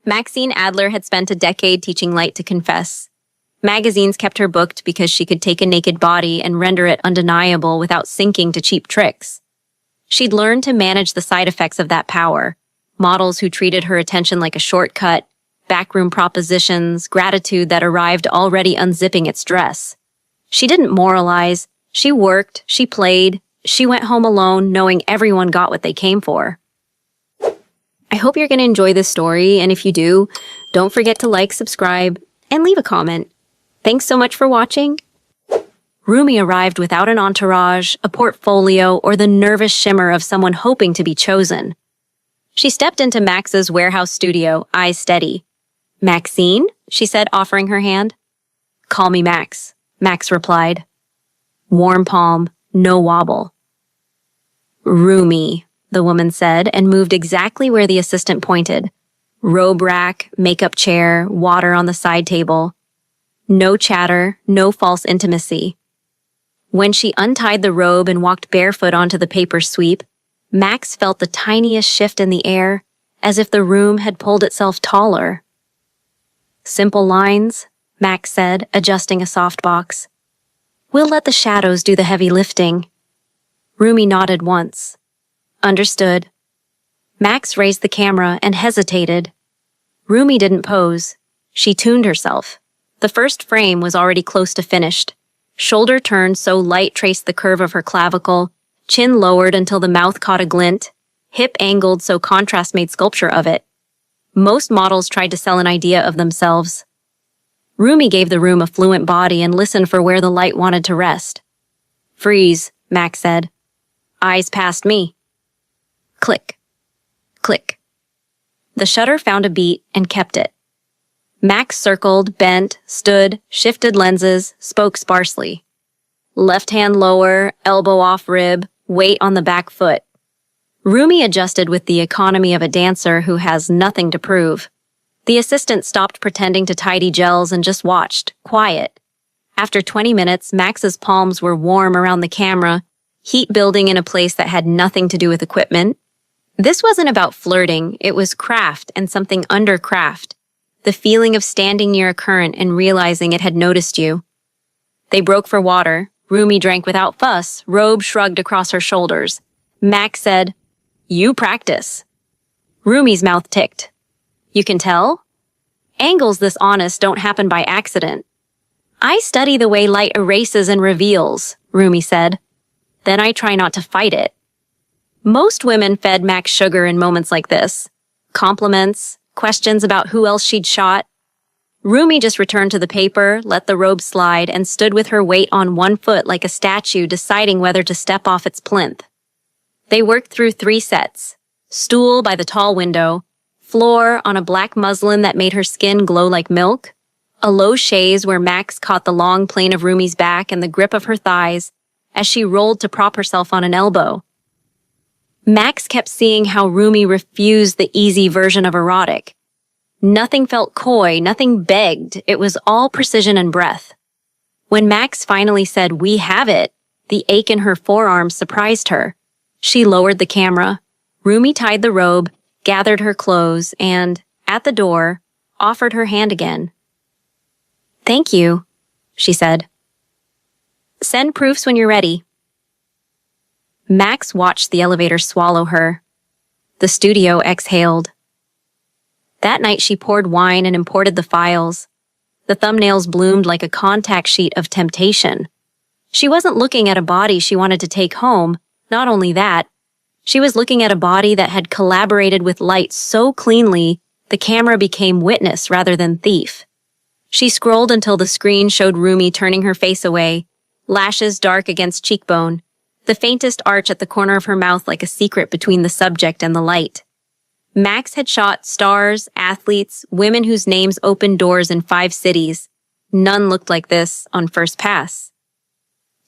Maxine Adler had spent a decade teaching Light to confess. Magazines kept her booked because she could take a naked body and render it undeniable without sinking to cheap tricks. She'd learned to manage the side effects of that power. Models who treated her attention like a shortcut, backroom propositions, gratitude that arrived already unzipping its dress. She didn't moralize. She worked, she played, she went home alone knowing everyone got what they came for. I hope you're going to enjoy this story, and if you do, don't forget to like, subscribe, and leave a comment. Thanks so much for watching. Rumi arrived without an entourage, a portfolio, or the nervous shimmer of someone hoping to be chosen. She stepped into Max's warehouse studio, eyes steady. "Maxine?" she said, offering her hand. "Call me Max," Max replied. Warm palm, no wobble. "Rumi," the woman said, and moved exactly where the assistant pointed. Robe rack, makeup chair, water on the side table. No chatter, no false intimacy. When she untied the robe and walked barefoot onto the paper sweep, Max felt the tiniest shift in the air, as if the room had pulled itself taller. "Simple lines," Max said, adjusting a softbox. "We'll let the shadows do the heavy lifting." Rumi nodded once. "Understood." Max raised the camera and hesitated. Rumi didn't pose. She tuned herself. The first frame was already close to finished. Shoulder turned so Light traced the curve of her clavicle, chin lowered until the mouth caught a glint, hip angled so contrast made sculpture of it. Most models tried to sell an idea of themselves. Rumi gave the room a fluent body and listened for where the light wanted to rest. "Freeze," Max said. "Eyes past me." Click. Click. The shutter found a beat and kept it. Max circled, bent, stood, shifted lenses, spoke sparsely. Left hand lower, elbow off rib, weight on the back foot. Rumi adjusted with the economy of a dancer who has nothing to prove. The assistant stopped pretending to tidy gels and just watched, quiet. After 20 minutes, Max's palms were warm around the camera, heat building in a place that had nothing to do with equipment. This wasn't about flirting, it was craft and something under craft. The feeling of standing near a current and realizing it had noticed you. They broke for water. Rumi drank without fuss, robe shrugged across her shoulders. Max said, "You practice." Rumi's mouth ticked. "You can tell? Angles this honest don't happen by accident." "I study the way light erases and reveals," Rumi said. "Then I try not to fight it." Most women fed Max sugar in moments like this. Compliments, questions about who else she'd shot. Rumi just returned to the paper, let the robe slide, and stood with her weight on one foot like a statue deciding whether to step off its plinth. They worked through 3 sets. Stool by the tall window, floor on a black muslin that made her skin glow like milk, a low chaise where Max caught the long plane of Rumi's back and the grip of her thighs as she rolled to prop herself on an elbow. Max kept seeing how Rumi refused the easy version of erotic. Nothing felt coy, nothing begged, it was all precision and breath. When Max finally said, "We have it," the ache in her forearm surprised her. She lowered the camera. Rumi tied the robe, gathered her clothes, and, at the door, offered her hand again. "Thank you," she said. "Send proofs when you're ready." Max watched the elevator swallow her. The studio exhaled. That night she poured wine and imported the files. The thumbnails bloomed like a contact sheet of temptation. She wasn't looking at a body she wanted to take home. Not only that, she was looking at a body that had collaborated with Light so cleanly the camera became witness rather than thief. She scrolled until the screen showed Rumi turning her face away, lashes dark against cheekbone, the faintest arch at the corner of her mouth like a secret between the subject and the light. Max had shot stars, athletes, women whose names opened doors in 5 cities. None looked like this on first pass.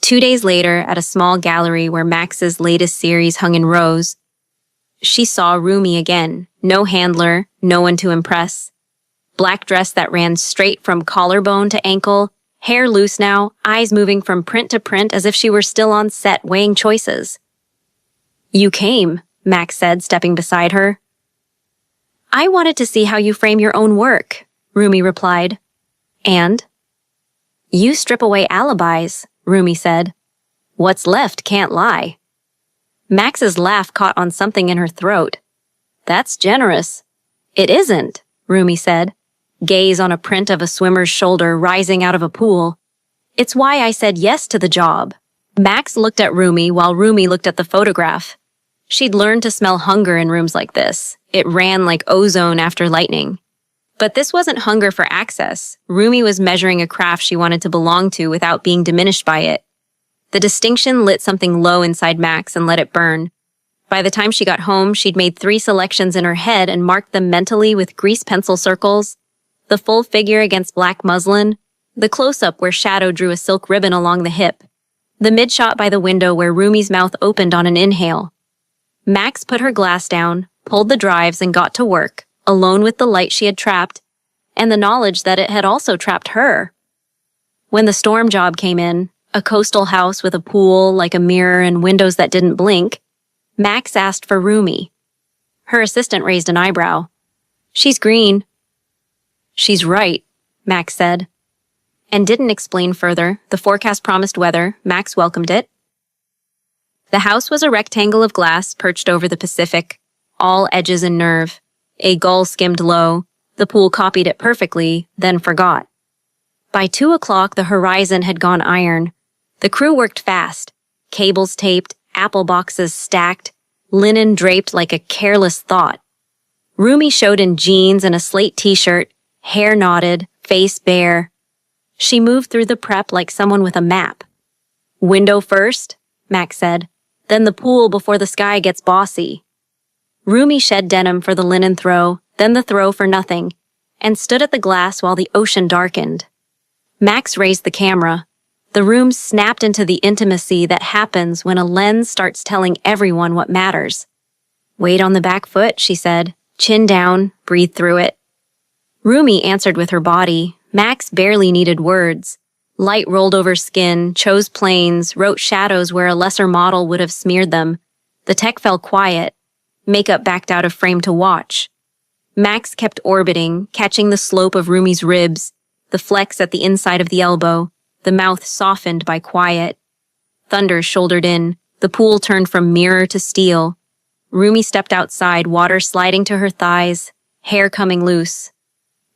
2 days later, at a small gallery where Max's latest series hung in rows, she saw Rumi again. No handler, no one to impress. Black dress that ran straight from collarbone to ankle, hair loose now, eyes moving from print to print as if she were still on set weighing choices. "You came," Max said, stepping beside her. I wanted to see how you frame your own work, Rumi replied. And? You strip away alibis, Rumi said. What's left can't lie. Max's laugh caught on something in her throat. That's generous. It isn't, Rumi said, gaze on a print of a swimmer's shoulder rising out of a pool. It's why I said yes to the job. Max looked at Rumi while Rumi looked at the photograph. She'd learned to smell hunger in rooms like this. It ran like ozone after lightning. But this wasn't hunger for access. Rumi was measuring a craft she wanted to belong to without being diminished by it. The distinction lit something low inside Max and let it burn. By the time she got home, she'd made 3 selections in her head and marked them mentally with grease pencil circles. The full figure against black muslin, the close-up where shadow drew a silk ribbon along the hip, the mid-shot by the window where Rumi's mouth opened on an inhale. Max put her glass down, pulled the drives, and got to work, alone with the light she had trapped, and the knowledge that it had also trapped her. When the storm job came in, a coastal house with a pool like a mirror and windows that didn't blink, Max asked for Rumi. Her assistant raised an eyebrow. She's green. She's right, Max said. And didn't explain further. The forecast promised weather. Max welcomed it. The house was a rectangle of glass perched over the Pacific, all edges and nerve. A gull skimmed low. The pool copied it perfectly, then forgot. By 2 o'clock, the horizon had gone iron. The crew worked fast. Cables taped, apple boxes stacked, linen draped like a careless thought. Rumi showed in jeans and a slate t-shirt, hair knotted, face bare. She moved through the prep like someone with a map. Window first, Max said, then the pool before the sky gets bossy. Rumi shed denim for the linen throw, then the throw for nothing, and stood at the glass while the ocean darkened. Max raised the camera. The room snapped into the intimacy that happens when a lens starts telling everyone what matters. Weight on the back foot, she said. Chin down, breathe through it. Rumi answered with her body. Max barely needed words. Light rolled over skin, chose planes, wrote shadows where a lesser model would have smeared them. The tech fell quiet. Makeup backed out of frame to watch. Max kept orbiting, catching the slope of Rumi's ribs, the flex at the inside of the elbow, the mouth softened by quiet. Thunder shouldered in. The pool turned from mirror to steel. Rumi stepped outside, water sliding to her thighs, hair coming loose.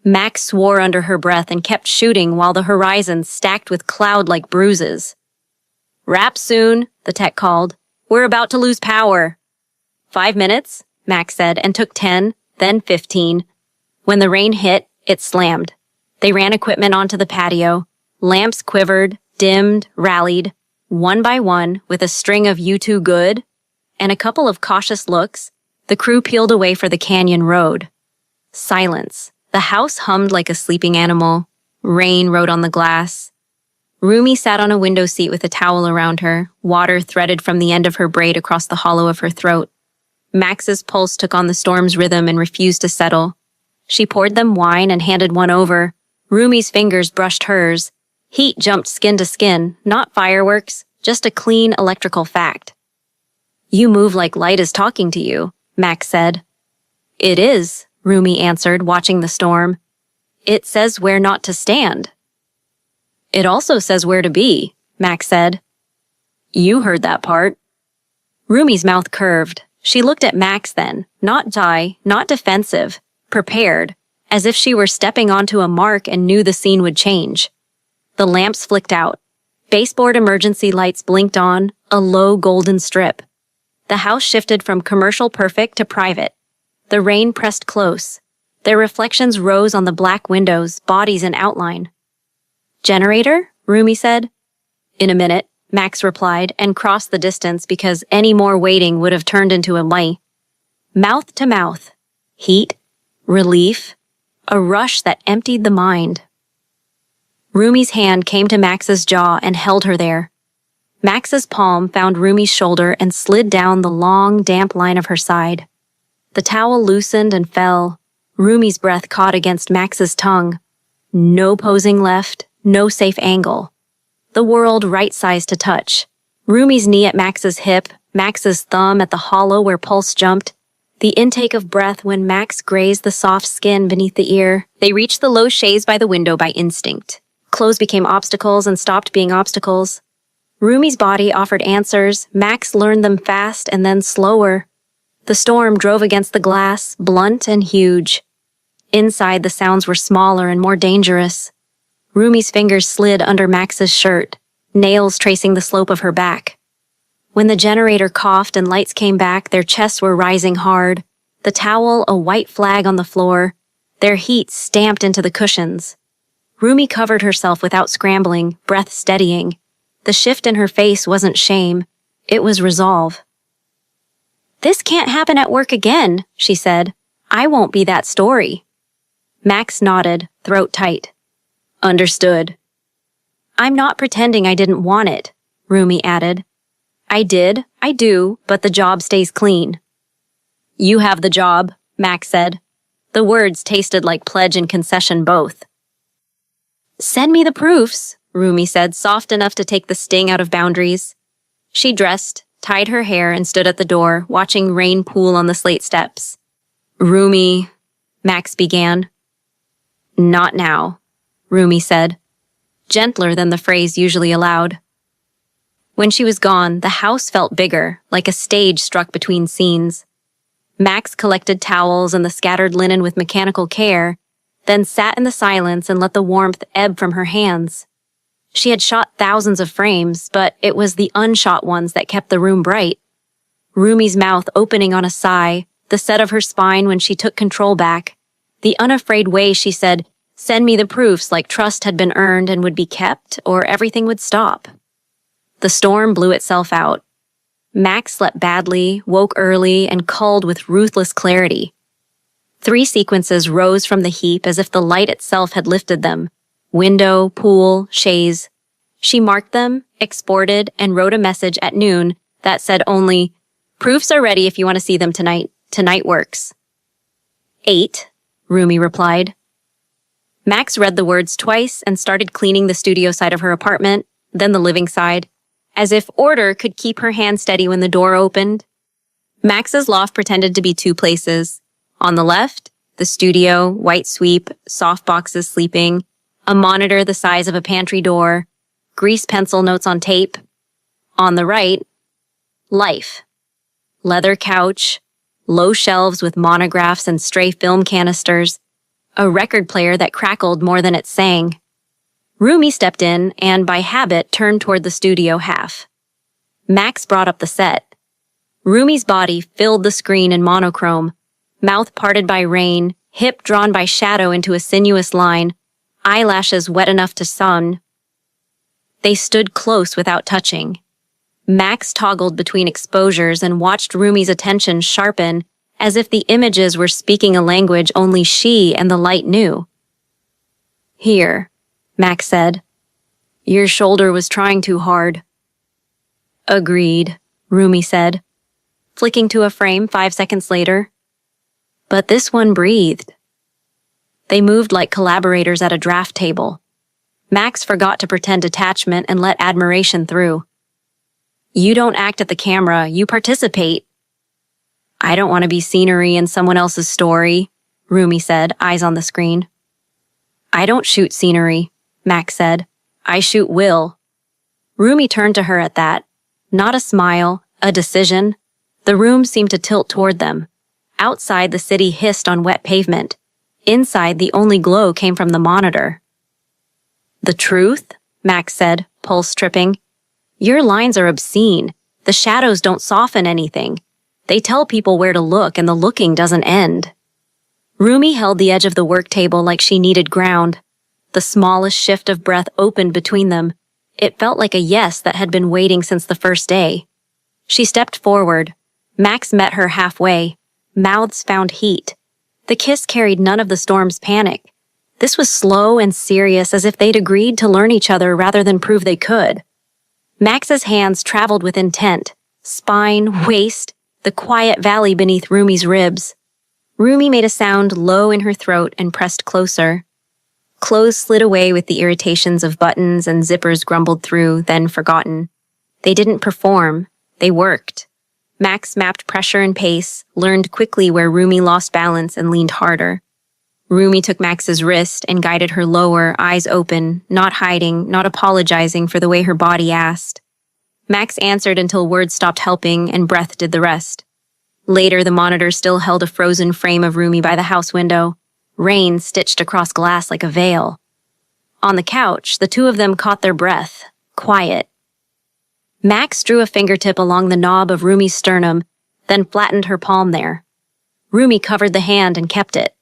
Max swore under her breath and kept shooting while the horizon stacked with cloud-like bruises. Wrap soon, the tech called. We're about to lose power. 5 minutes, Max said, and took 10, then 15. When the rain hit, it slammed. They ran equipment onto the patio. Lamps quivered, dimmed, rallied, one by one, with a string of "you too good" and a couple of cautious looks. The crew peeled away for the canyon road. Silence. The house hummed like a sleeping animal. Rain rode on the glass. Rumi sat on a window seat with a towel around her, water threaded from the end of her braid across the hollow of her throat. Max's pulse took on the storm's rhythm and refused to settle. She poured them wine and handed one over. Rumi's fingers brushed hers. Heat jumped skin to skin, not fireworks, just a clean electrical fact. You move like light is talking to you, Max said. It is, Rumi answered, watching the storm. It says where not to stand. It also says where to be, Max said. You heard that part. Rumi's mouth curved. She looked at Max then, not shy, not defensive, prepared, as if she were stepping onto a mark and knew the scene would change. The lamps flicked out. Baseboard emergency lights blinked on, a low golden strip. The house shifted from commercial perfect to private. The rain pressed close. Their reflections rose on the black windows, bodies in outline. Generator? Rumi said. In a minute, Max replied, and crossed the distance because any more waiting would have turned into a lie. Mouth to mouth. Heat. Relief. A rush that emptied the mind. Rumi's hand came to Max's jaw and held her there. Max's palm found Rumi's shoulder and slid down the long, damp line of her side. The towel loosened and fell. Rumi's breath caught against Max's tongue. No posing left, no safe angle. The world right-sized to touch. Rumi's knee at Max's hip, Max's thumb at the hollow where pulse jumped. The intake of breath when Max grazed the soft skin beneath the ear. They reached the low chaise by the window by instinct. Clothes became obstacles and stopped being obstacles. Rumi's body offered answers. Max learned them fast and then slower. The storm drove against the glass, blunt and huge. Inside, the sounds were smaller and more dangerous. Rumi's fingers slid under Max's shirt, nails tracing the slope of her back. When the generator coughed and lights came back, their chests were rising hard, the towel a white flag on the floor, their heat stamped into the cushions. Rumi covered herself without scrambling, breath steadying. The shift in her face wasn't shame, it was resolve. "This can't happen at work again," she said. "I won't be that story." Max nodded, throat tight. "Understood." "I'm not pretending I didn't want it," Rumi added. I do, but the job stays clean." "You have the job," Max said. The words tasted like pledge and concession both. "Send me the proofs," Rumi said, soft enough to take the sting out of boundaries. She dressed, tied her hair, and stood at the door, watching rain pool on the slate steps. "Rumi," Max began. "Not now," Rumi said, gentler than the phrase usually allowed. When she was gone, the house felt bigger, like a stage struck between scenes. Max collected towels and the scattered linen with mechanical care, then sat in the silence and let the warmth ebb from her hands. She had shot thousands of frames, but it was the unshot ones that kept the room bright. Rumi's mouth opening on a sigh, the set of her spine when she took control back, the unafraid way she said, "Send me the proofs," like trust had been earned and would be kept, or everything would stop. The storm blew itself out. Max slept badly, woke early, and culled with ruthless clarity. 3 sequences rose from the heap as if the light itself had lifted them. Window, pool, chaise. She marked them, exported, and wrote a message at noon that said only, "Proofs are ready if you want to see them tonight. Tonight works." 8, Rumi replied. Max read the words twice and started cleaning the studio side of her apartment, then the living side, as if order could keep her hand steady when the door opened. Max's loft pretended to be 2 places. On the left, the studio, white sweep, soft boxes sleeping, a monitor the size of a pantry door, grease pencil notes on tape. On the right, life. Leather couch, low shelves with monographs and stray film canisters, a record player that crackled more than it sang. Rumi stepped in and, by habit, turned toward the studio half. Max brought up the set. Rumi's body filled the screen in monochrome, mouth parted by rain, hip drawn by shadow into a sinuous line, eyelashes wet enough to sun. They stood close without touching. Max toggled between exposures and watched Rumi's attention sharpen as if the images were speaking a language only she and the light knew. "Here," Max said. "Your shoulder was trying too hard." "Agreed," Rumi said, flicking to a frame 5 seconds later. "But this one breathed." They moved like collaborators at a draft table. Max forgot to pretend detachment and let admiration through. "You don't act at the camera, you participate." "I don't want to be scenery in someone else's story," Rumi said, eyes on the screen. "I don't shoot scenery," Max said. "I shoot will." Rumi turned to her at that. Not a smile, a decision. The room seemed to tilt toward them. Outside, the city hissed on wet pavement. Inside, the only glow came from the monitor. "The truth?" Max said, pulse tripping. "Your lines are obscene. The shadows don't soften anything. They tell people where to look, and the looking doesn't end." Rumi held the edge of the work table like she needed ground. The smallest shift of breath opened between them. It felt like a yes that had been waiting since the first day. She stepped forward. Max met her halfway. Mouths found heat. The kiss carried none of the storm's panic. This was slow and serious, as if they'd agreed to learn each other rather than prove they could. Max's hands traveled with intent. Spine, waist, the quiet valley beneath Rumi's ribs. Rumi made a sound low in her throat and pressed closer. Clothes slid away with the irritations of buttons and zippers grumbled through, then forgotten. They didn't perform. They worked. Max mapped pressure and pace, learned quickly where Rumi lost balance and leaned harder. Rumi took Max's wrist and guided her lower, eyes open, not hiding, not apologizing for the way her body asked. Max answered until words stopped helping and breath did the rest. Later, the monitor still held a frozen frame of Rumi by the house window, rain stitched across glass like a veil. On the couch, the two of them caught their breath, quiet. Max drew a fingertip along the knob of Rumi's sternum, then flattened her palm there. Rumi covered the hand and kept it.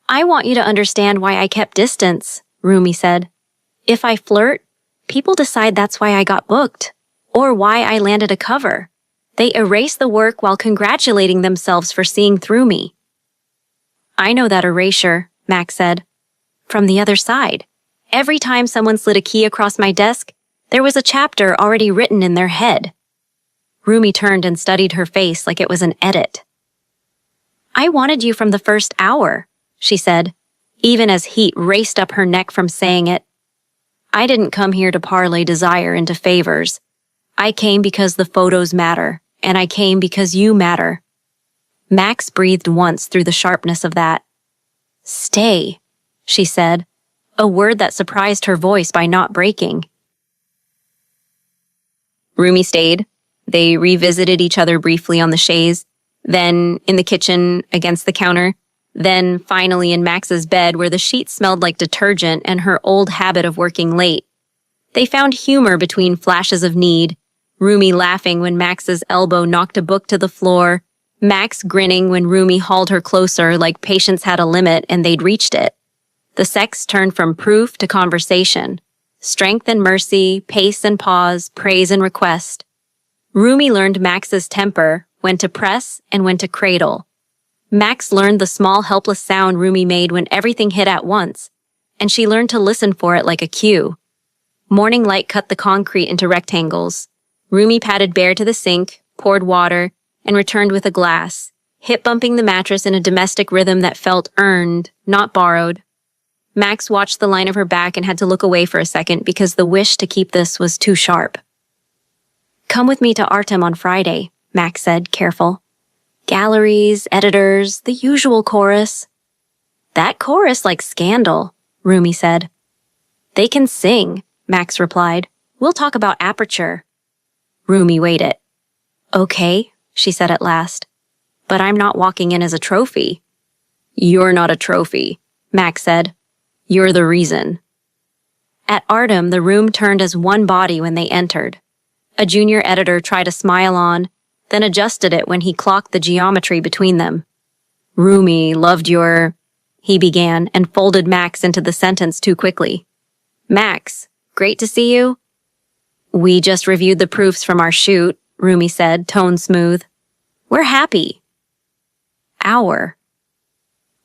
"I want you to understand why I kept distance," Rumi said. "If I flirt, people decide that's why I got booked, or why I landed a cover. They erase the work while congratulating themselves for seeing through me." "I know that erasure," Max said. "From the other side. Every time someone slid a key across my desk, there was a chapter already written in their head." Rumi turned and studied her face like it was an edit. "I wanted you from the first hour," she said, even as heat raced up her neck from saying it. "I didn't come here to parlay desire into favors. I came because the photos matter, and I came because you matter." Max breathed once through the sharpness of that. "Stay," she said, a word that surprised her voice by not breaking. Rumi stayed. They revisited each other briefly on the chaise, then in the kitchen against the counter, then finally in Max's bed where the sheets smelled like detergent and her old habit of working late. They found humor between flashes of need, Rumi laughing when Max's elbow knocked a book to the floor, Max grinning when Rumi hauled her closer like patience had a limit and they'd reached it. The sex turned from proof to conversation, strength and mercy, pace and pause, praise and request. Rumi learned Max's temper, when to press and when to cradle. Max learned the small, helpless sound Rumi made when everything hit at once, and she learned to listen for it like a cue. Morning light cut the concrete into rectangles. Rumi padded bare to the sink, poured water, and returned with a glass, hip-bumping the mattress in a domestic rhythm that felt earned, not borrowed. Max watched the line of her back and had to look away for a second because the wish to keep this was too sharp. "Come with me to Artem on Friday," Max said, careful. "Galleries, editors, the usual chorus." "That chorus like Scandal," Rumi said. "They can sing," Max replied. "We'll talk about aperture." Rumi weighed it. "Okay," she said at last. "But I'm not walking in as a trophy." "You're not a trophy," Max said. "You're the reason." At Artem, the room turned as one body when they entered. A junior editor tried a smile on, then adjusted it when he clocked the geometry between them. "Rumi loved your—" he began and folded Max into the sentence too quickly. "Max, great to see you." "We just reviewed the proofs from our shoot," Rumi said, tone smooth. "We're happy." "Our."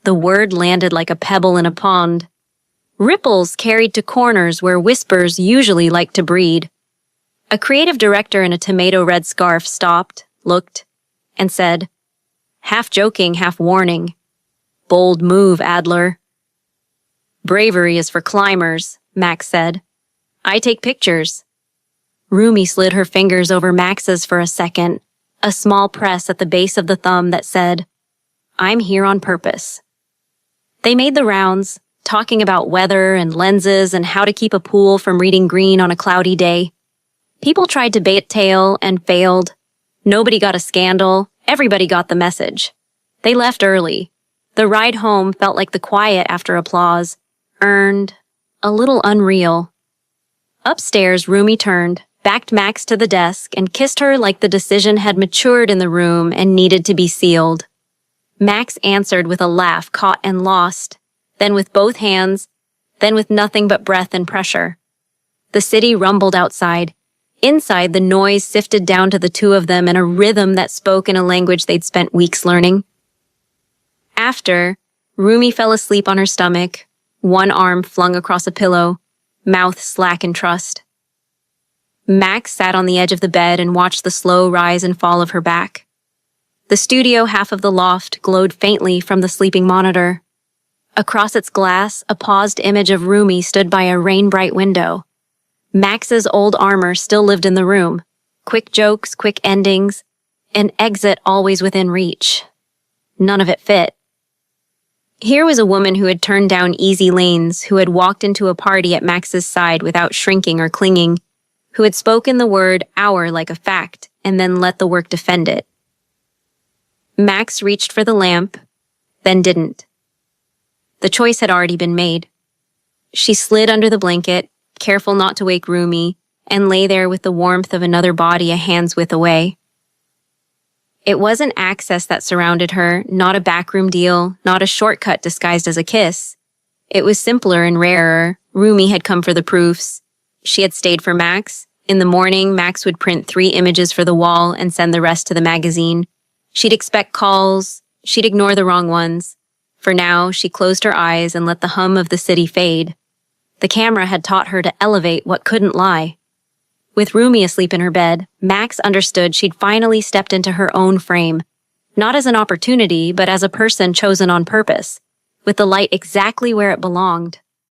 The word landed like a pebble in a pond. Ripples carried to corners where whispers usually like to breed. A creative director in a tomato-red scarf stopped, looked, and said, half joking, half warning, "Bold move, Adler." "Bravery is for climbers," Max said. "I take pictures." Rumi slid her fingers over Max's for a second, a small press at the base of the thumb that said, "I'm here on purpose." They made the rounds, talking about weather and lenses and how to keep a pool from reading green on a cloudy day. People tried to bait tail and failed. Nobody got a scandal. Everybody got the message. They left early. The ride home felt like the quiet after applause, earned, a little unreal. Upstairs, Rumi turned, backed Max to the desk, and kissed her like the decision had matured in the room and needed to be sealed. Max answered with a laugh caught and lost, then with both hands, then with nothing but breath and pressure. The city rumbled outside. Inside, the noise sifted down to the two of them in a rhythm that spoke in a language they'd spent weeks learning. After, Rumi fell asleep on her stomach, one arm flung across a pillow, mouth slack in trust. Max sat on the edge of the bed and watched the slow rise and fall of her back. The studio half of the loft glowed faintly from the sleeping monitor. Across its glass, a paused image of Rumi stood by a rain-bright window. Max's old armor still lived in the room. Quick jokes, quick endings, An exit always within reach. None of it fit. Here was a woman who had turned down easy lanes, who had walked into a party at Max's side without shrinking or clinging, who had spoken the word "our" like a fact, and then let the work defend it. Max reached for the lamp, then didn't. The choice had already been made. She slid under the blanket, careful not to wake Rumi, and lay there with the warmth of another body a hand's width away. It wasn't access that surrounded her, not a backroom deal, not a shortcut disguised as a kiss. It was simpler and rarer. Rumi had come for the proofs. She had stayed for Max. In the morning, Max would print 3 images for the wall and send the rest to the magazine. She'd expect calls. She'd ignore the wrong ones. For now, she closed her eyes and let the hum of the city fade. The camera had taught her to elevate what couldn't lie. With Rumi asleep in her bed, Max understood she'd finally stepped into her own frame, not as an opportunity, but as a person chosen on purpose, with the light exactly where it belonged.